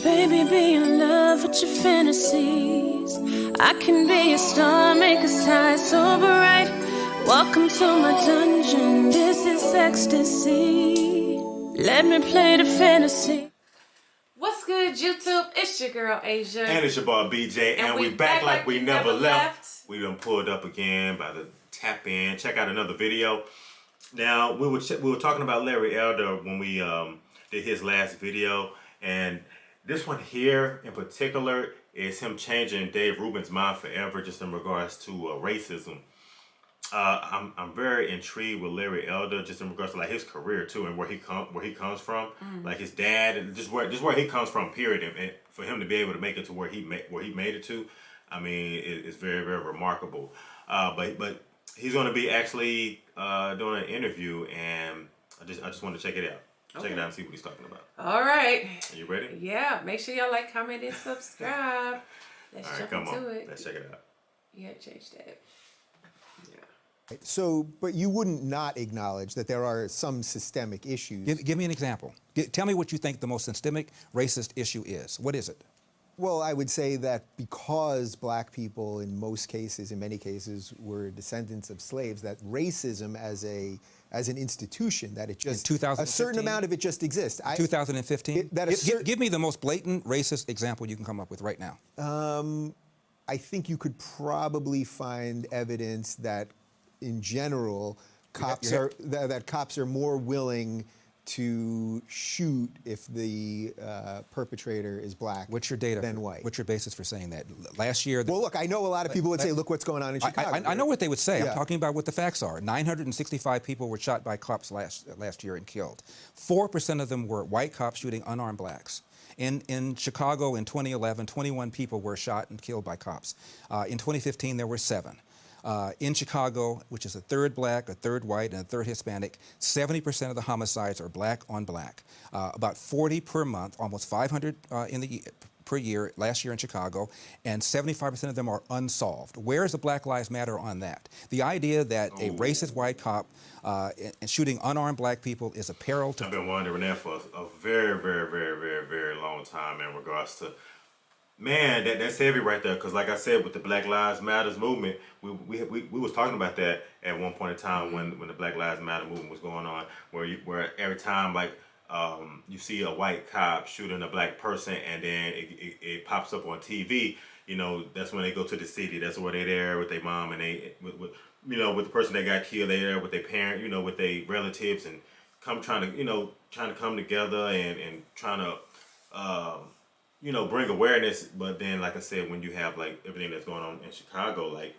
Baby, be in love with your fantasies. I can be a star, make us high, so bright. Welcome to my dungeon, this is ecstasy. Let me play the fantasy. What's good, YouTube? It's your girl, Asia. And it's your boy, BJ. And we back like we never left. We done pulled up again by the tap in. Check out another video. Now, we were talking about Larry Elder when we did his last video. And this one here in particular is him changing Dave Rubin's mind forever just in regards to racism. I'm very intrigued with Larry Elder just in regards to like his career too and where he comes from, like his dad and just where he comes from. Period, and for him to be able to make it to where he made it to, I mean, it's very, very remarkable. But he's going to be actually doing an interview, and I just want to check it out. Okay. Check it out and see what he's talking about. All right. Are you ready? Yeah. Make sure y'all like, comment, and subscribe. Let's All right, jump into it. Let's check it out. You gotta change that. Yeah. So, but you wouldn't not acknowledge that there are some systemic issues. Give me an example. Tell me what you think the most systemic racist issue is. What is it? Well, I would say that because black people in many cases, were descendants of slaves, that racism as an institution, that it just, a certain amount of it just exists. 2015? Give me the most blatant racist example you can come up with right now. I think you could probably find evidence that, in general, cops are more willing to shoot if the perpetrator is black than white. What's your basis for saying that? Last year... Well, look, I know a lot of people would say, look what's going on in Chicago. I know what they would say. Yeah. I'm talking about what the facts are. 965 people were shot by cops last year and killed. 4% of them were white cops shooting unarmed blacks. In Chicago in 2011, 21 people were shot and killed by cops. In 2015, there were 7. In Chicago, which is a third black, a third white, and a third Hispanic, 70% of the homicides are black on black. About 40 per month, almost 500 per year last year in Chicago, and 75% of them are unsolved. Where is the Black Lives Matter on that? The idea that a racist white cop and shooting unarmed black people is a peril to... I've been wondering that for a very, very, very, very, very long time in regards to... Man, that's heavy right there. Because like I said, with the Black Lives Matters movement, we was talking about that at one point in time when the Black Lives Matter movement was going on, where every time like you see a white cop shooting a black person and then it pops up on TV, you know, that's when they go to the city. That's where they're there with their mom and with the person that got killed. They're there with their parent, with their relatives and trying to come together and trying to. Bring awareness, but then, like I said, when you have like everything that's going on in Chicago, like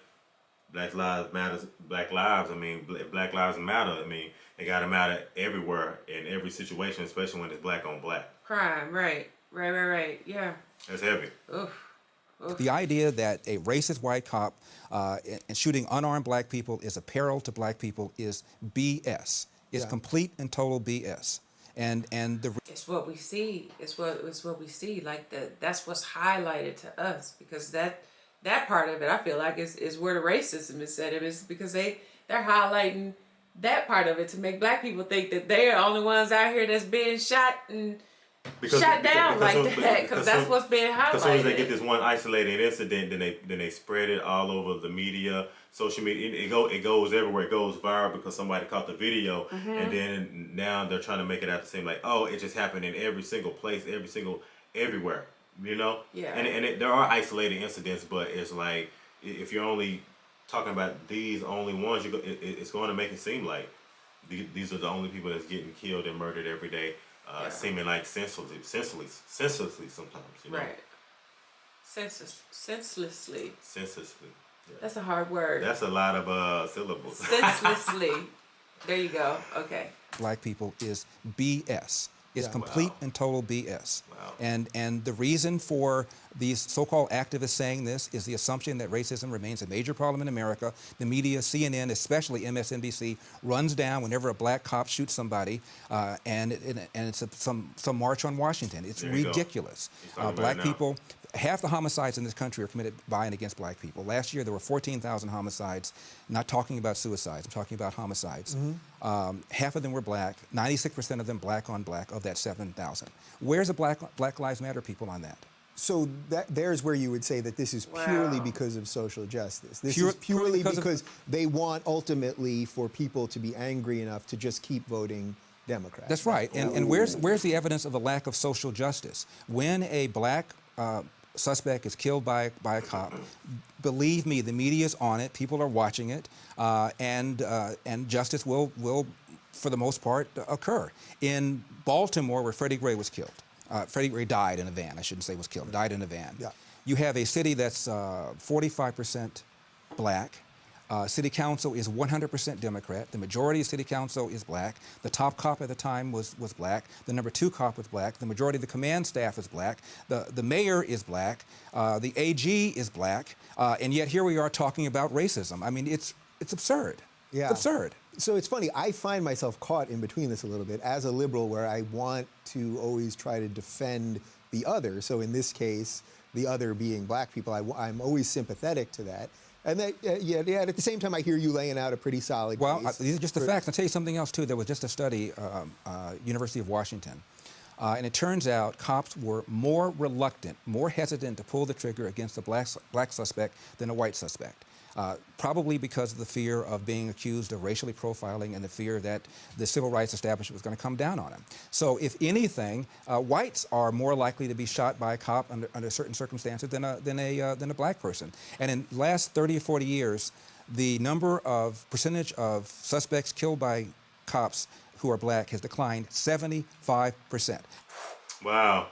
Black Lives Matter, Black Lives Matter. I mean, it gotta matter everywhere in every situation, especially when it's black on black. Crime, right, yeah. That's heavy. Oof. The idea that a racist white cop and shooting unarmed black people is a peril to black people is BS. It's complete and total BS. And it's what we see. It's what we see. Like that's what's highlighted to us, because that part of it, I feel like is where the racism is set in. Is because they're highlighting that part of it to make black people think that they're the only ones out here that's being shot and shot down like that. Because that's what's being highlighted. As soon as they get this one isolated incident, then they spread it all over the media, social media. It goes everywhere. It goes viral because somebody caught the video, and then now they're trying to make it out to seem like, oh, it just happened in every single place, everywhere. Yeah. And there are isolated incidents, but it's like if you're only talking about these only ones, it's going to make it seem like these are the only people that's getting killed and murdered every day. Seeming like senselessly sometimes, Right. Senselessly. Yeah. That's a hard word. That's a lot of syllables. Senselessly. There you go. Okay. black people is BS. It's complete and total BS. Wow. And the reason for these so-called activists saying this is the assumption that racism remains a major problem in America. The media, CNN, especially MSNBC, runs down whenever a black cop shoots somebody, and it's some march on Washington. It's ridiculous. Black people, half the homicides in this country are committed by and against black people. Last year, there were 14,000 homicides. Not talking about suicides, I'm talking about homicides. Half of them were black, 96% of them black on black of that 7,000. Where's the Black Lives Matter people on that? So there's where you would say that this is purely Wow. because of social justice. This Pure- is purely because because they want ultimately for people to be angry enough to just keep voting Democrat. That's right. And where's the evidence of a lack of social justice? When a black suspect is killed by a cop, believe me, the media's on it. People are watching it, and justice will, for the most part, occur. In Baltimore, where Freddie Gray was killed, Freddie Gray died in a van. I shouldn't say was killed. Died in a van. Yeah. You have a city that's 45% black. City council is 100% Democrat. The majority of city council is black. The top cop at the time was black. The number 2 cop was black. The majority of the command staff is black. The mayor is black. The AG is black. And yet here we are talking about racism. I mean, it's absurd. Yeah. It's absurd. So it's funny, I find myself caught in between this a little bit as a liberal where I want to always try to defend the other. So in this case, the other being black people, I'm always sympathetic to that. And that, at the same time, I hear you laying out a pretty solid case. These are just the facts. I'll tell you something else, too. There was just a study, University of Washington, and it turns out cops were more reluctant, more hesitant to pull the trigger against a black suspect than a white suspect. Probably because of the fear of being accused of racially profiling and the fear that the civil rights establishment was going to come down on them. So if anything, whites are more likely to be shot by a cop under certain circumstances than a black person. And in the last 30 or 40 years, the percentage of suspects killed by cops who are black has declined 75%. Wow.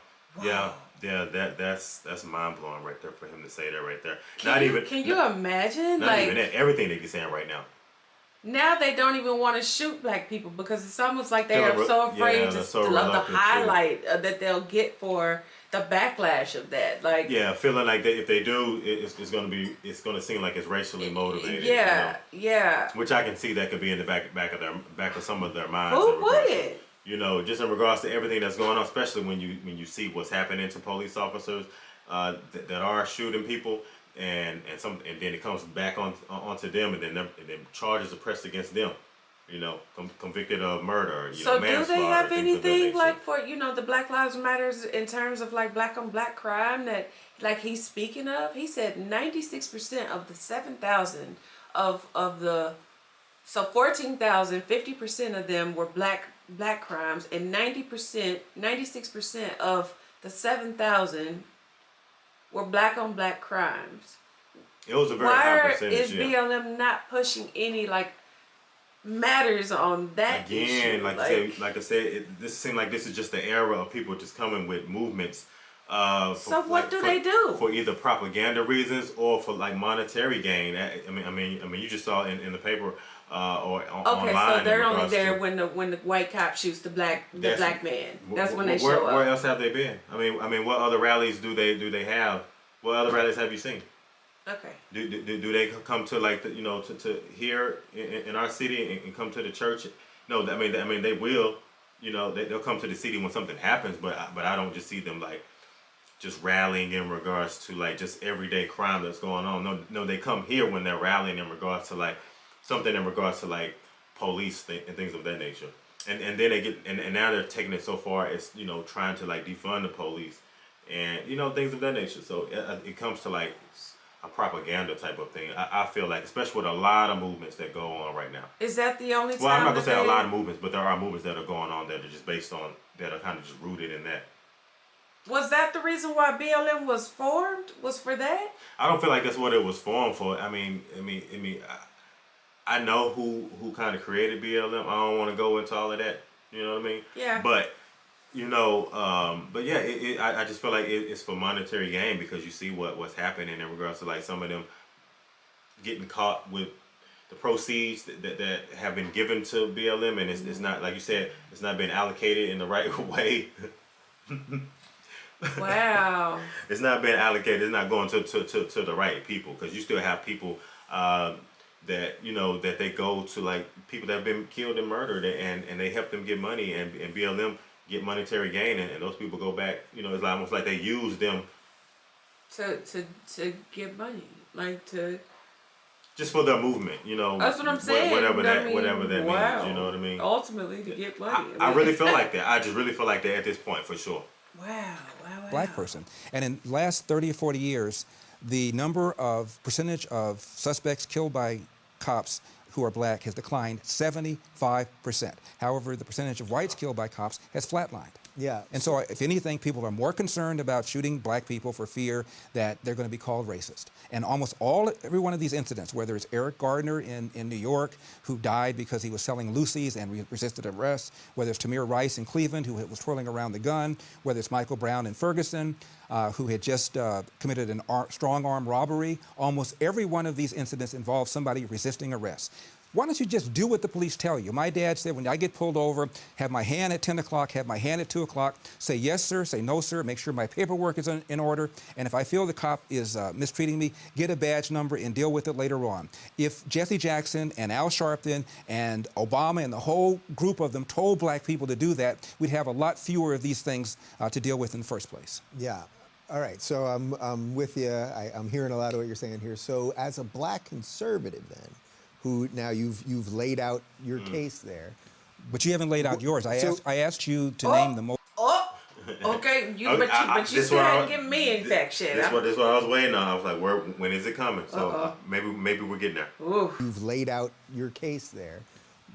Yeah, that's mind blowing right there for him to say that right there. Can you imagine? Not even that. Everything that he's saying right now. Now they don't even want to shoot black people because it's almost like they are so afraid of the highlight that they'll get for the backlash of that. Like, yeah, feeling like that if they do, it's gonna seem like it's racially motivated. Yeah, Which I can see that could be in the back of some of their minds. Who wouldn't? Just in regards to everything that's going on, especially when you see what's happening to police officers that are shooting people, and then it comes back onto them, and then charges are pressed against them. Convicted of murder. So do they have anything like for the Black Lives Matters in terms of like black on black crime that like he's speaking of? He said 96% of the 7,000 of the 14,000, 50% of them were black crimes, and 96% of the 7,000 were black on black crimes. It was a very high percentage. Why is BLM not pushing any like matters on that Again, issue? like I said, this seems like this is just the era of people just coming with movements. So what do they do? For either propaganda reasons or for like monetary gain. I mean, you just saw in the paper or online. Okay, so they're only there when the white cop shoots the black man. That's when they show up. Where else have they been? I mean, what other rallies do they have? What other rallies have you seen? Okay. Do they come to like to here in our city and come to the church? No, I mean they will. They'll come to the city when something happens, but I don't just see them like just rallying in regards to like just everyday crime that's going on. No, they come here when they're rallying in regards to like something in regards to like police and things of that nature. And then they get and now they're taking it so far as trying to like defund the police and things of that nature. So it comes to like a propaganda type of thing. I feel like, especially with a lot of movements that go on right now. Is that the only time? Well, I'm not gonna say a lot of movements, but there are movements that are going on that are just based on that are kind of just rooted in that. Was that the reason why BLM was formed? Was for that? I don't feel like that's what it was formed for. I mean, I know who kind of created BLM. I don't want to go into all of that. You know what I mean? Yeah. But but yeah, I just feel like it's for monetary gain because you see what's happening in regards to like some of them getting caught with the proceeds that have been given to BLM, and it's not, like you said, it's not been allocated in the right way. Wow. It's not been allocated. It's not going to the right people, because you still have people that that they go to, like people that have been killed and murdered, and they help them get money, and BLM get monetary gain, and those people go back. It's almost like they use them to get money, like to. Just for the movement, you know. That's what I'm saying. Whatever that means, you know what I mean. Ultimately, to get money. I really feel like that. I just really feel like that at this point, for sure. Wow. Black person. And in the last 30 or 40 years, the percentage of suspects killed by cops who are black has declined 75%. However, the percentage of whites killed by cops has flatlined. Yeah. And so, if anything, people are more concerned about shooting black people for fear that they're going to be called racist. And almost every one of these incidents, whether it's Eric Gardner in New York, who died because he was selling Lucy's and resisted arrest, whether it's Tamir Rice in Cleveland, who was twirling around the gun, whether it's Michael Brown in Ferguson, who had just committed a strong arm robbery, almost every one of these incidents involves somebody resisting arrest. Why don't you just do what the police tell you? My dad said, when I get pulled over, have my hand at 10 o'clock, have my hand at 2 o'clock, say yes, sir, say no, sir, make sure my paperwork is in order, and if I feel the cop is mistreating me, get a badge number and deal with it later on. If Jesse Jackson and Al Sharpton and Obama and the whole group of them told black people to do that, we'd have a lot fewer of these things to deal with in the first place. Yeah. All right. So I'm with you. I'm hearing a lot of what you're saying here. So as a black conservative, then, who now you've laid out your case there. But you haven't laid out yours. I asked you to name the most. Okay, but you still hadn't given me infection. That's what I was waiting on. I was like, when is it coming? So maybe we're getting there. Ooh. You've laid out your case there.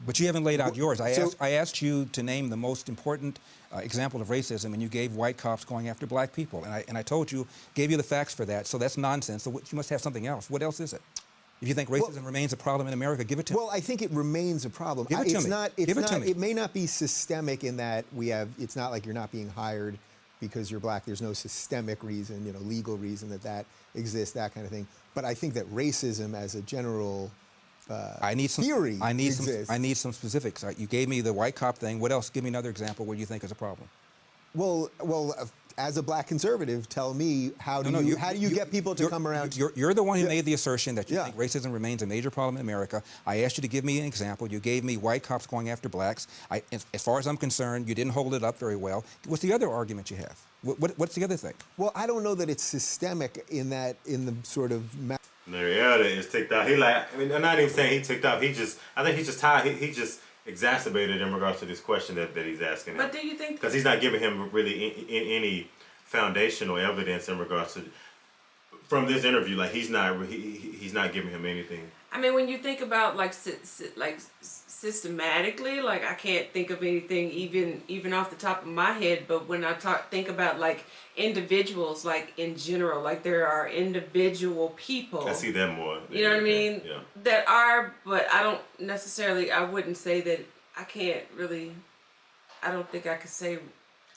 But you haven't laid out yours. I asked you to name the most important example of racism, and you gave white cops going after black people. And I told you, gave you the facts for that. So that's nonsense. So you must have something else. What else is it? If you think racism remains a problem in America, give it to me. Well, I think it remains a problem. Give it to me. It may not be systemic in that it's not like you're not being hired because you're black. There's no systemic reason, legal reason that exists, that kind of thing. But I think that racism as a general theory exists. I need some specifics. You gave me the white cop thing. What else? Give me another example where you think is a problem. Well, as a black conservative, tell me how do you get people to come around? You're the one who made the assertion that you think racism remains a major problem in America. I asked you to give me an example. You gave me white cops going after blacks. As far as I'm concerned, you didn't hold it up very well. What's the other argument you have? What's the other thing? Well, I don't know that it's systemic in the sort of. Marietta is ticked off. I'm not even saying he ticked off. I think he's just tired. He just exacerbated in regards to this question that he's asking him. But do you think? Because he's not giving him really any foundational evidence in regards to from this interview. Like he's not giving him anything. I mean, when you think about systematically, like I can't think of anything even off the top of my head. But when I think about like individuals, like in general, like there are individual people. I see that more. You know what I mean? Yeah. That are, but I don't necessarily. I wouldn't say that. I can't really. I don't think I could say.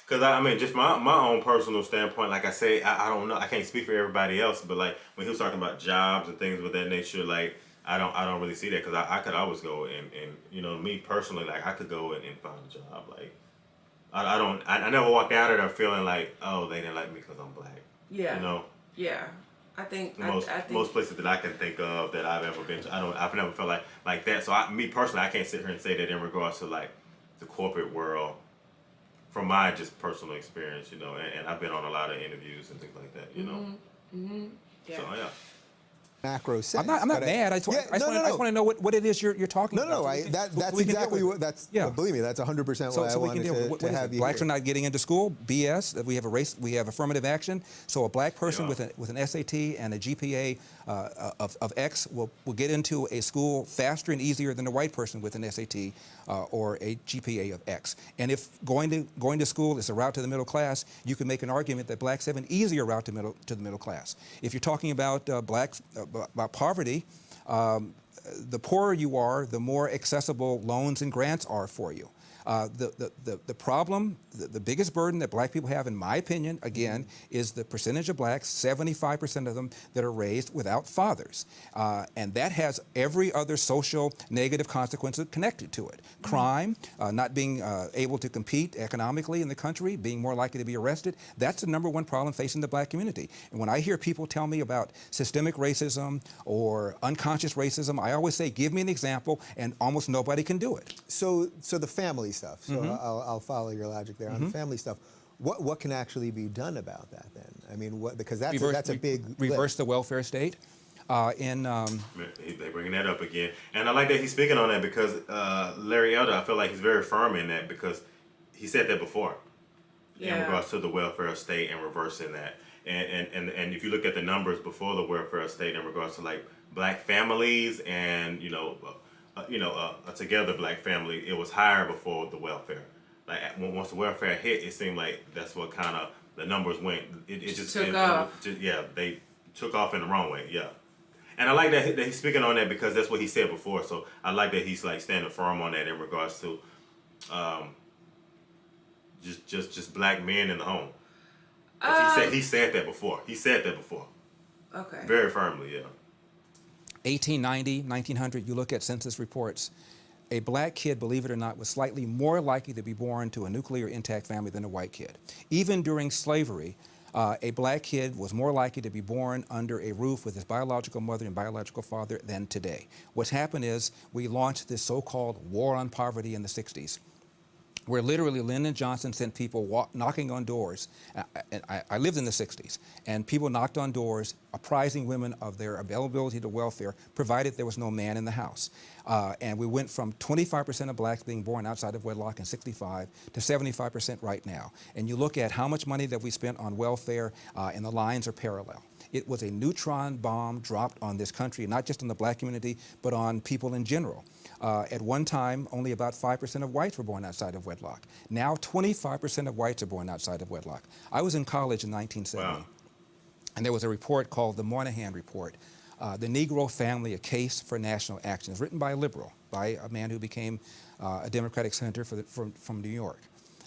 Because I mean, just my own personal standpoint, like I say, I don't know. I can't speak for everybody else, but like when he was talking about jobs and things of that nature, like I don't really see that because I could always go and me personally, like I could go and find a job. Like I never walked out of there feeling like, oh, they didn't like me because I'm black. Yeah. Yeah. I think most places that I can think of that I've ever been to, I've never felt like that. So me personally, I can't sit here and say that in regards to like the corporate world. From my just personal experience, and I've been on a lot of interviews and things like that, Mm-hmm. Yeah. So yeah. Macro sense. I'm not mad. I just want to know what it is you're talking about. That's exactly what. Believe me, that's 100% why I wanted to have you. Blacks are not getting into school. BS. That we have we have affirmative action. So a black person with an SAT and a GPA of X will get into a school faster and easier than a white person with an SAT or a GPA of X. And if going to school is a route to the middle class, you can make an argument that blacks have an easier route to the middle class. If you're talking about blacks. About poverty, the poorer you are, the more accessible loans and grants are for you. The problem, the biggest burden that black people have, in my opinion, again, is the percentage of blacks, 75% of them, that are raised without fathers. And that has every other social negative consequence connected to it. Crime, not being able to compete economically in the country, being more likely to be arrested, that's the #1 problem facing the black community. And when I hear people tell me about systemic racism or unconscious racism, I always say, give me an example, and almost nobody can do it. So the family stuff. So I'll follow your logic there on the family stuff. What can actually be done about that then? I mean, what? Because that's a big reverse lift. the welfare state. They bringing that up again, and I like that he's speaking on that because Larry Elder, I feel like he's very firm in that because he said that before in regards to the welfare state and reversing that. And if you look at the numbers before the welfare state in regards to like black families and a together black family, it was higher before the welfare. Like once the welfare hit, it seemed like that's what kind of the numbers went. It just took off. They took off in the wrong way. Yeah. And I like that he's speaking on that because that's what he said before. So I like that he's like standing firm on that in regards to just black men in the home. He said that before. He said that before. Okay. Very firmly, yeah. 1890, 1900, you look at census reports, a black kid, believe it or not, was slightly more likely to be born to a nuclear intact family than a white kid. Even during slavery, a black kid was more likely to be born under a roof with his biological mother and biological father than today. What's happened is we launched this so-called war on poverty in the 60s, where literally Lyndon Johnson sent people knocking on doors. I lived in the 60s, and people knocked on doors apprising women of their availability to welfare, provided there was no man in the house. And we went from 25% of blacks being born outside of wedlock in 65 to 75% right now. And you look at how much money that we spent on welfare, and the lines are parallel. It was a neutron bomb dropped on this country, not just on the black community, but on people in general. At one time, only about 5% of whites were born outside of wedlock. Now, 25% of whites are born outside of wedlock. I was in college in 1970, and there was a report called the Moynihan Report, The Negro Family, A Case for National Action. It's written by a liberal, by a man who became a Democratic senator from New York.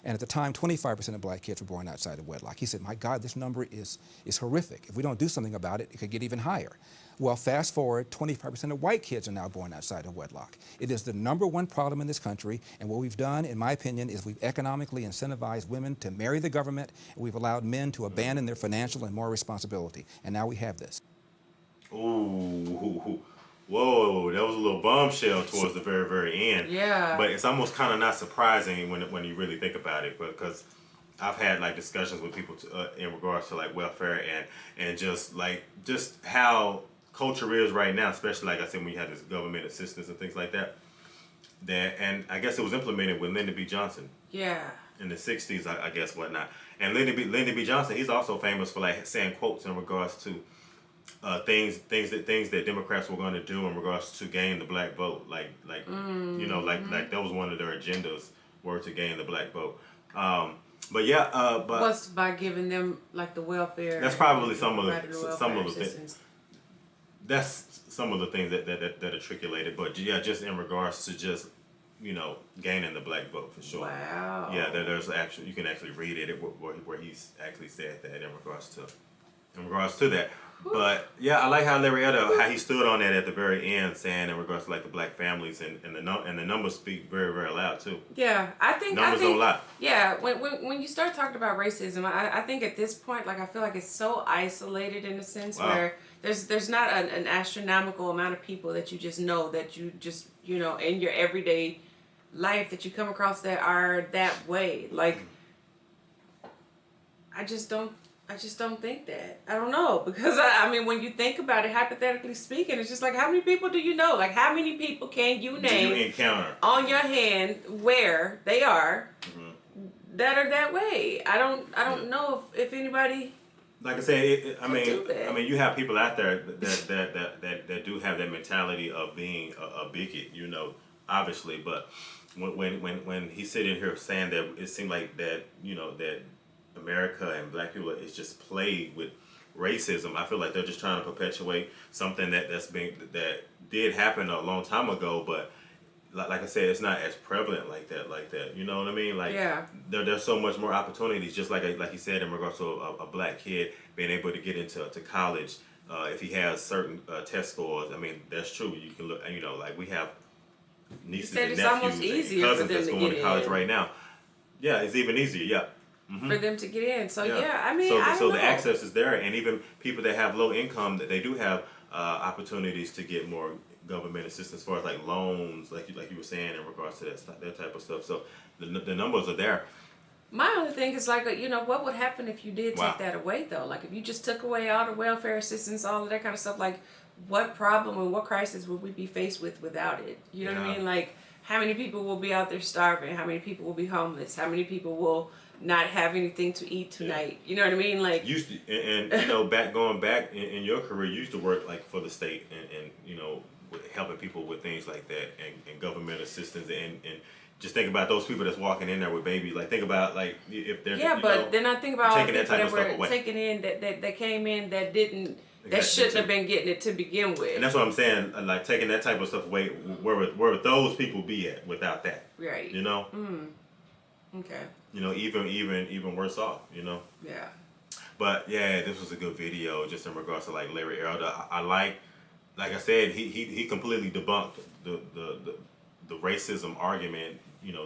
And at the time, 25% of black kids were born outside of wedlock. He said, my God, this number is horrific. If we don't do something about it, it could get even higher. Well, fast forward, 25% of white kids are now born outside of wedlock. It is the #1 problem in this country, and what we've done, in my opinion, is we've economically incentivized women to marry the government, and we've allowed men to abandon their financial and moral responsibility. And now we have this. Ooh. Whoa, that was a little bombshell towards the very, very end. Yeah. But it's almost kind of not surprising when you really think about it, because I've had like discussions with people in regards to like welfare and just how culture is right now, especially like I said when you had this government assistance and things like that. And I guess it was implemented with Lyndon B. Johnson. Yeah. In the 60s, I guess, whatnot. And Lyndon B. Johnson, he's also famous for like saying quotes in regards to things that Democrats were going to do in regards to gain the black vote, like that was one of their agendas, were to gain the black vote. But what's by giving them like the welfare? That's probably some of the things. That's some of the things that are trickulated. But yeah, just in regards to just gaining the black vote for sure. Wow. Yeah, there's actually you can actually read it where he's actually said that in regards to that. But yeah, I like how Larry Elder, how he stood on that at the very end, saying in regards to like the black families and the numbers speak very, very loud too. Yeah, I think numbers don't lie. Yeah, when you start talking about racism, I think at this point, like I feel like it's so isolated in a sense where there's not an astronomical amount of people that you just know that you just in your everyday life that you come across that are that way. Like I just don't think that. I don't know. Because, I mean, when you think about it, hypothetically speaking, it's just like, how many people do you know? Like, how many people can you name do you encounter on your hand where they are that are that way? I don't know if anybody... Like I said, I mean, you have people out there that do have that mentality of being a bigot, obviously. But when he's sitting here saying that it seemed like that, that America and black people is just plagued with racism, I feel like they're just trying to perpetuate something that did happen a long time ago, but like I said, it's not as prevalent like that. You know what I mean? Like there's so much more opportunities, just like he said in regards to a black kid being able to get into college if he has certain test scores. I mean, that's true. You can look, like we have nieces and nephews and cousins that's going to college right now. Yeah, it's even easier. Yeah. Mm-hmm. For them to get in. So I mean, so the access is there, and even people that have low income, that they do have opportunities to get more government assistance as far as like loans, like you were saying in regards to that type of stuff. So the numbers are there. My only thing is like, what would happen if you did Wow. take that away though? Like if you just took away all the welfare assistance, all of that kind of stuff, like what problem and what crisis would we be faced with without it? You know what I Yeah. mean? Like how many people will be out there starving? How many people will be homeless? How many people will not have anything to eat tonight? You know what I mean? Like Used to, and going back in your career, you used to work like for the state and with helping people with things like that and government assistance and just think about those people that's walking in there with babies. Like think about like if they're but then I think about all the taking that people type that of stuff were away. taking in that came in that didn't that Exactly, shouldn't too. have been getting it to begin with. And that's what I'm saying. Like taking that type of stuff away, where would those people be at without that? Right. You know. Okay. Even worse off. You know. Yeah. But yeah, this was a good video just in regards to like Larry Elder. I like I said, he completely debunked the racism argument,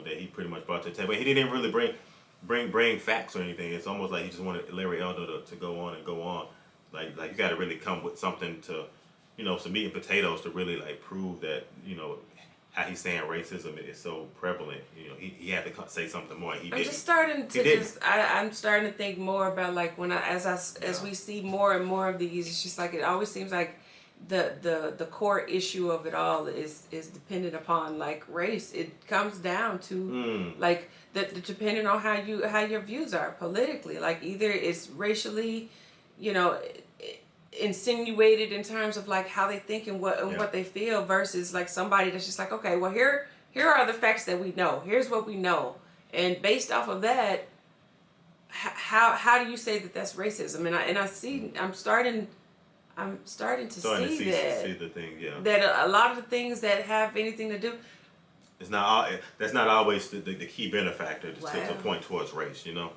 that he pretty much brought to the table. He didn't really bring facts or anything. It's almost like he just wanted Larry Elder to go on and go on. Like you got to really come with something to, some meat and potatoes to really like prove that, how he's saying racism is so prevalent. He had to say something more. I'm just starting to I'm starting to think more about like when as we see more and more of these, it's just like it always seems like the core issue of it all is dependent upon like race. It comes down to like depending on how your views are politically. Like either it's racially, insinuated in terms of like how they think and what they feel versus like somebody that's just like, okay, well here are the facts that we know. Here's what we know, and based off of that, how do you say that that's racism? And I see I'm starting to see that. See the thing, yeah. That a lot of the things that have anything to do. It's not. That's not always the key benefactor to Wow. point towards race. Yeah.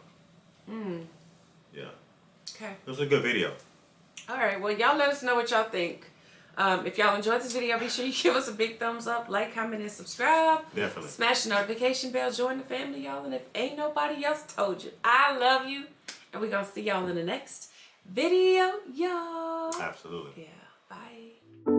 Okay. It was a good video. All right. Well, y'all let us know what y'all think. If y'all enjoyed this video, be sure you give us a big thumbs up, like, comment, and subscribe. Definitely. Smash the notification bell. Join the family, y'all. And if ain't nobody else told you, I love you. And we're going to see y'all in the next video, y'all. Absolutely. Yeah. Bye.